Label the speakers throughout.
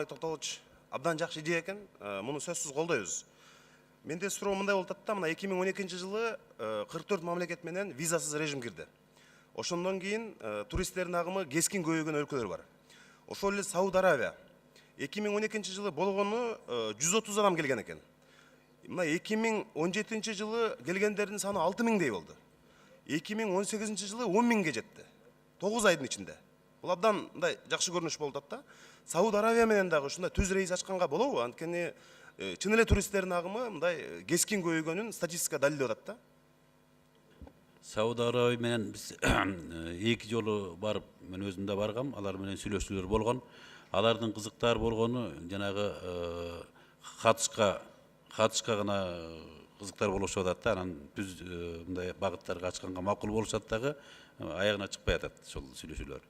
Speaker 1: Нуралбай Токтогулович абдан жакшы идея экен. Муну сөзсүз колдойбуз. Менде суроо мындай болуп атат да, мына 2012 жылы 44 мамлекет менен визасыз режим кирди. Ошондон кийин туристтердин агымы кескин көбөйгөн өлкөлөр бар. Ошол эле Сауд Аравия 2012 жылы болгону 130 адам келген экен. Мына 2017 жылы келгендердин саны 6000дей болду. 2018 жылы 10.000ге жетти. 9 айдын ичинде. Бул абдан мындай жакшы көрүнүш болуп атат да. Сауд Аравия менен дагы ушундай түз рейс ачканга болобу? Анткени чын эле туристтердин агымы мындай кескин көбөйгөнүн статистика далилдеп атат да.
Speaker 2: Сауд Аравия менен биз эки жолу барып, мен өзүм да баргам, алар менен сүйлөшүүлөр болгон. Алардын кызыктары болгону жанагы катышка гана кызыктар болушуп атат да, анан түз мындай багыттарга ачканга макул болушат дагы аягына чыкпай атат ошол сүйлөшүүлөр.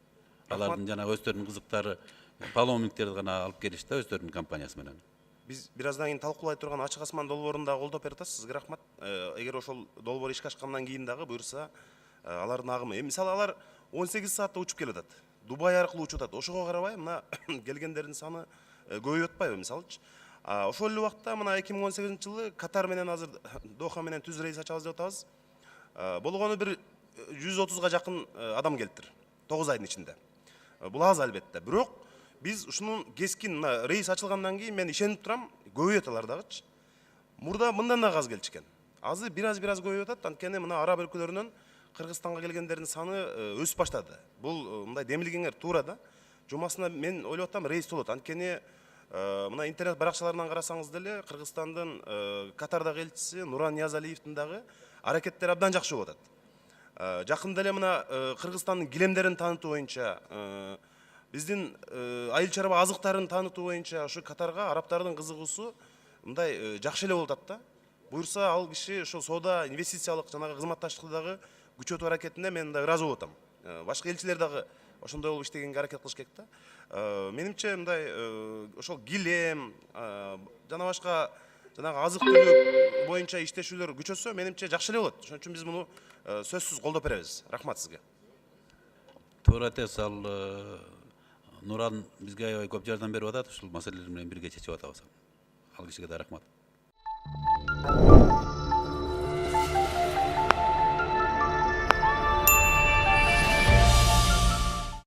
Speaker 2: Алардын жанагы өздөрүнүн кызыктары паломниктерди гана алып келишти да өздөрүнүн компаниясы менен.
Speaker 1: Биз бир аздан кийин талкуулай турган ачык асман долбоорун дагы колдоп берип атасыз. Сизге рахмат. Эгер ошол долбоор ишке ашкандан кийин дагы буюрса, алардын агымы. Мисалы алар 18 саатта учуп келип атат. Дубай аркылуу учуп атат. Ошого карабай мына келгендердин саны көбөйүп атпайбы, мисалычы? Ошол эле убакта мына 2018 жылы Катар менен азыр Доха менен түз рейс ачабыз деп атабыз. Болгону бир 130га жакын адам келиптир. 9 айдын ичинде. Бул аз албетте. Бирок биз ушунун кескин мына рейс ачылгандан кийин мен ишенип турам, көбөйөт алар дагычы. Мурда мындан да аз келчү экен. Азыр бир аз көбөйүп атат. Анткени мына араб өлкөлөрүнөн Кыргызстанга келгендердин саны өсүп баштады. Бул мындай демилгеңер туура да. Жумасына мен ойлоп атам рейс болот. Анткени мына интернет баракчаларынан карасаңыз деле Кыргызстандын Катардагы элчиси Нуран Ниязалиевдин дагы аракеттери абдан жакшы болуп атат. Жакында эле мына Кыргызстандын килемдерин таанытуу боюнча, биздин айыл чарба азыктарын таанытуу боюнча ушу Катарга арабтардын кызыгуусу мындай жакшы эле болуп атат да. Буюрса ал киши ошо соода, инвестициялык жанагы кызматташтыкты дагы күчөтүү аракетине мен да ыраазы болуп атам. Башка элчилер дагы ошондой болуп иштегенге аракет кылыш керек да. Менимче мындай ошол килем жана башка жанагы азык-түлүк боюнча иштешүүлөр күчөсө, менимче жакшы эле болот. Ошон үчүн биз муну сөзсүз колдоп беребиз. Рахмат сизге.
Speaker 2: Туура айтасыз, ал Нуран бизге аябай көп жардам берип атат, ушул маселелер менен бирге чечип атабыз. Ал кишиге да рахмат.